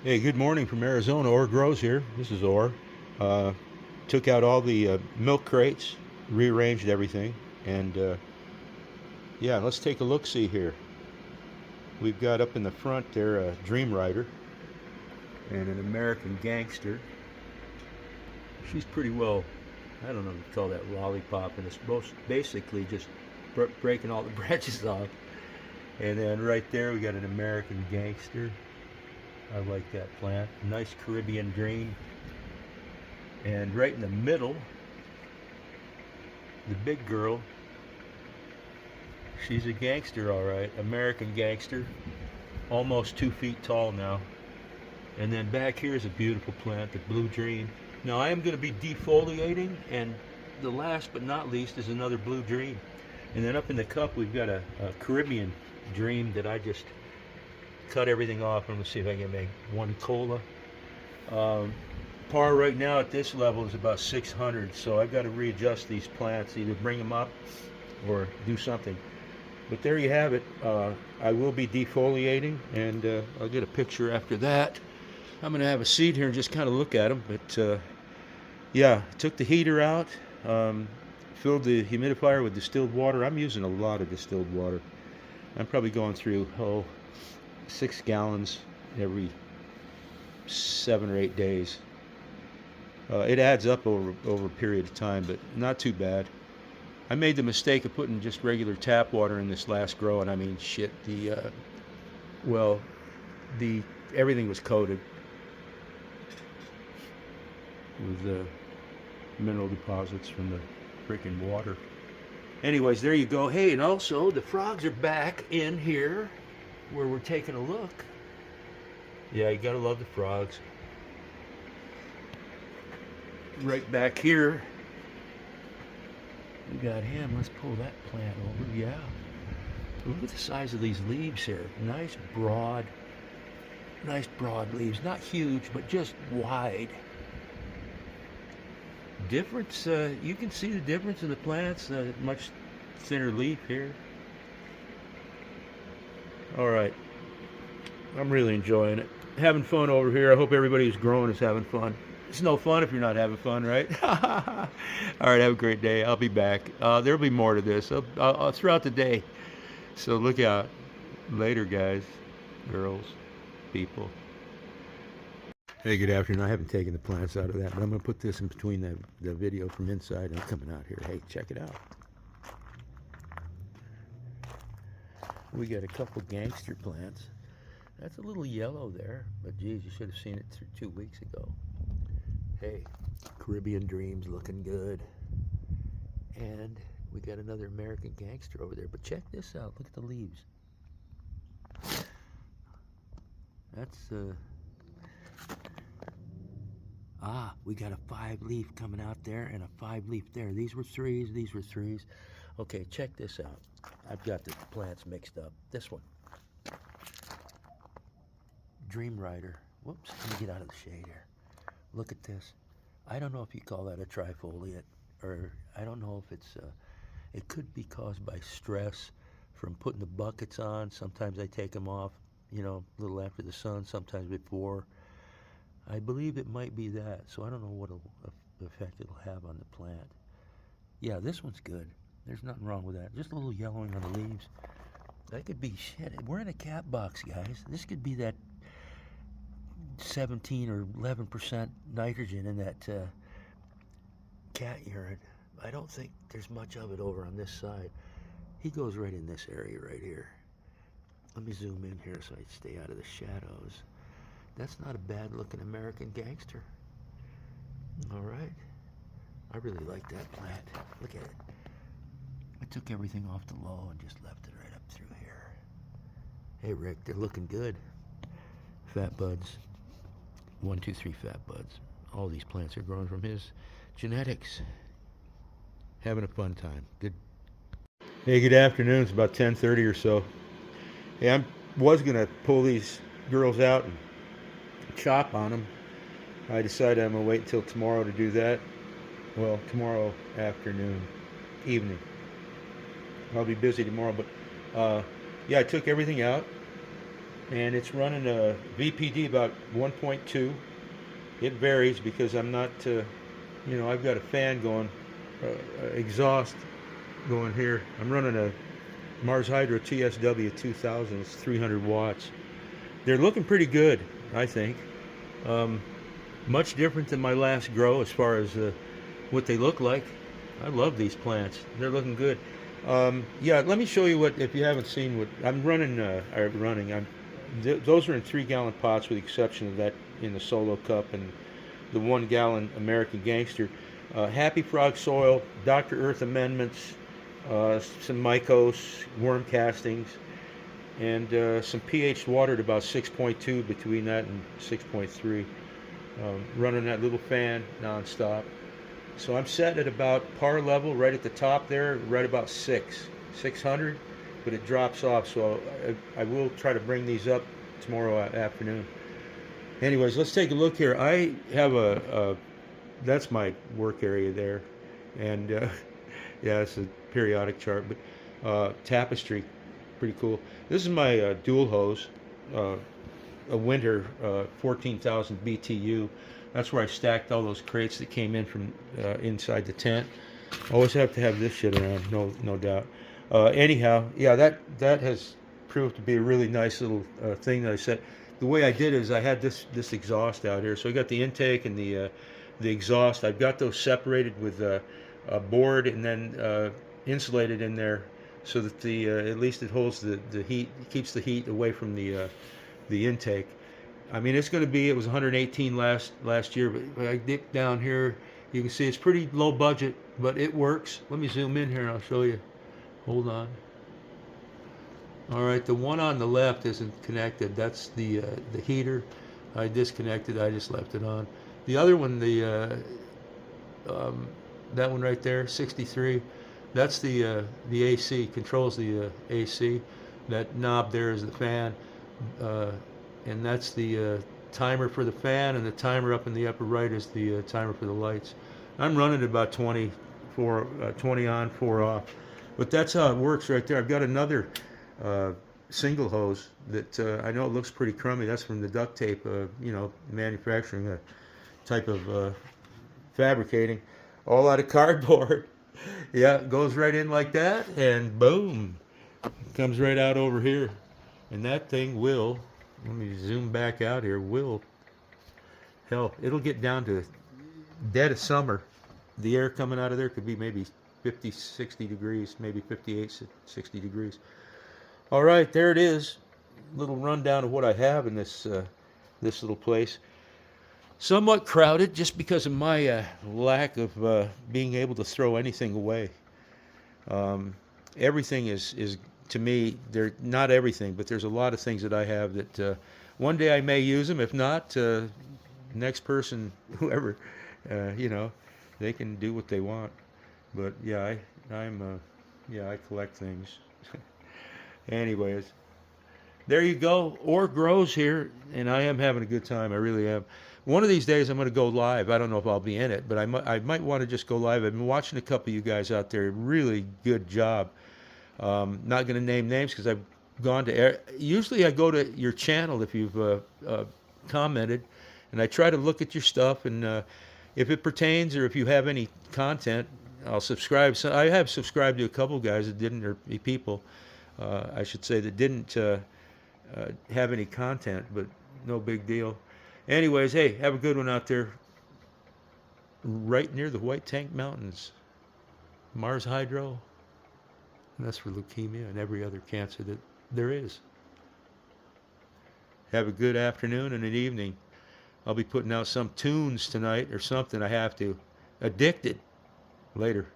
Hey, good morning from Arizona. Orr Grows here. This is Orr. Uh, Took out all the milk crates, rearranged everything, and yeah, let's take a look-see here. We've got up in the front there a Dream Rider and an American Gangster. She's pretty well, I don't know what to call that, lollipop, and it's basically just breaking all the branches off. And then right there we got an American Gangster. I like that plant. Nice Caribbean Dream. And right in the middle, the big girl, she's a gangster, all right. American Gangster, almost 2 feet tall now. And then back here is a beautiful plant, the Blue Dream. Now I am going to be defoliating, and the last but not least is another Blue Dream. And then up in the cup we've got a Caribbean Dream that I just cut everything off. I'm going to see if I can make one cola. Par right now at this level is about 600, so I've got to readjust these plants, either bring them up or do something. But there you have it. I will be defoliating, and I'll get a picture after that. I'm going to have a seat here and just kind of look at them. But yeah, took the heater out, filled the humidifier with distilled water. I'm using a lot of distilled water. I'm probably going through 6 gallons every 7 or 8 days. It adds up over a period of time, but not too bad. I made the mistake of putting just regular tap water in this last grow, and I mean, shit, everything was coated with mineral deposits from the freaking water. Anyways, there you go. Hey, and also the frogs are back in here where we're taking a look. Yeah, you gotta love the frogs. Right back here, we got him. Let's pull that plant over. Yeah. Look at the size of these leaves here. Nice broad leaves. Not huge, but just wide. Difference, you can see the difference in the plants. Much thinner leaf here. All right. I'm really enjoying it. Having fun over here. I hope everybody who's growing is having fun. It's no fun if you're not having fun, right? All right, have a great day. I'll be back. There'll be more to this throughout the day. So look out. Later, guys, girls, people. Hey, good afternoon. I haven't taken the plants out of that, but I'm going to put this in between the video from inside and coming out here. Hey, check it out. We got a couple gangster plants. That's a little yellow there, but geez, you should have seen it 2 weeks ago. Hey, Caribbean Dreams looking good. And we got another American Gangster over there. But check this out. Look at the leaves. That's, we got a 5-leaf coming out there and a 5-leaf there. These were 3s, these were 3s. Okay, check this out. I've got the plants mixed up. This one. Dream Rider. Whoops, let me get out of the shade here. Look at this. I don't know if you call that a trifoliate, or I don't know if it's, it could be caused by stress from putting the buckets on. Sometimes I take them off, you know, a little after the sun, sometimes before. I believe it might be that, so I don't know what effect it'll have on the plant. Yeah, this one's good. There's nothing wrong with that. Just a little yellowing on the leaves. That could be shit. We're in a cat box, guys. This could be that 17 or 11% nitrogen in that cat urine. I don't think there's much of it over on this side. He goes right in this area right here. Let me zoom in here so I stay out of the shadows. That's not a bad looking American Gangster. All right. I really like that plant. Look at it. I took everything off the low and just left it right up through here. Hey Rick, they're looking good. Fat Buds. 123fatbuds. All these plants are growing from his genetics. Having a fun time. Good. Hey, good afternoon. It's about 10:30 or so. Hey, I was gonna pull these girls out and chop on them. I decided I'm gonna wait until tomorrow to do that. Well, tomorrow afternoon, evening. I'll be busy tomorrow, but yeah, I took everything out. and it's running a VPD about 1.2. It varies because I'm not, I've got a fan going, exhaust going here. I'm running a Hydrø TSW 2000. It's 300 watts. They're looking pretty good, I think. Much different than my last grow as far as what they look like. I love these plants. They're looking good. Yeah, let me show you what, if you haven't seen what I'm running. Those are in 3-gallon pots, with the exception of that in the solo cup and the 1-gallon American Gangster. Happy Frog soil, Dr. Earth amendments, some mycos, worm castings, and some pH water at about 6.2, between that and 6.3. Running that little fan nonstop. So I'm set at about par level, right at the top there, right about 600, but it drops off. So I will try to bring these up tomorrow afternoon. Anyways, let's take a look here. I have that's my work area there, and yeah, it's a periodic chart, but tapestry, pretty cool. This is my dual hose, a Whynter 14,000 BTU. That's where I stacked all those crates that came in from inside the tent. Always have to have this shit around, no doubt. Anyhow, yeah, that has proved to be a really nice little thing that I set. The way I did is I had this exhaust out here, so I got the intake and the exhaust. I've got those separated with a board and then insulated in there, so that at least it holds the heat, keeps the heat away from the intake. I mean, it's going to be, it was 118 last year, but I dipped down here. You can see it's pretty low budget, but it works. Let me zoom in here and I'll show you. Hold on. All right, the one on the left isn't connected. That's the heater. I disconnected. I just left it on. The other one, that one right there, 63. That's the AC. Controls the AC. That knob there is the fan. And that's the timer for the fan, and the timer up in the upper right is the timer for the lights. I'm running about 20 on, 4 off. But that's how it works right there. I've got another single hose that I know it looks pretty crummy. That's from the duct tape, manufacturing type of fabricating, all out of cardboard. Yeah, it goes right in like that, and boom, comes right out over here. And that thing will, let me zoom back out here, hell, it'll get down to dead of summer. The air coming out of there could be maybe 50, 60 degrees, maybe 58, 60 degrees. All right, there it is. Little rundown of what I have in this little place. Somewhat crowded just because of my lack of being able to throw anything away. Everything is to me, they're not everything, but there's a lot of things that I have that one day I may use them. If not, next person, whoever, they can do what they want. But yeah, I collect things. Anyways, there you go. Ore grows here, and I am having a good time. I really am. One of these days I'm going to go live. I don't know if I'll be in it, but I might want to just go live. I've been watching a couple of you guys out there. Really good job. Not going to name names because I've gone to usually I go to your channel if you've commented, and I try to look at your stuff, and if it pertains or if you have any content, I'll subscribe. So I have subscribed to a couple guys that didn't, or people I should say, that didn't have any content, but no big deal. Anyways, hey, have a good one out there right near the White Tank Mountains. Mars Hydro. And that's for leukemia and every other cancer that there is. Have a good afternoon and an evening. I'll be putting out some tunes tonight or something. I have to. Addicted. Later.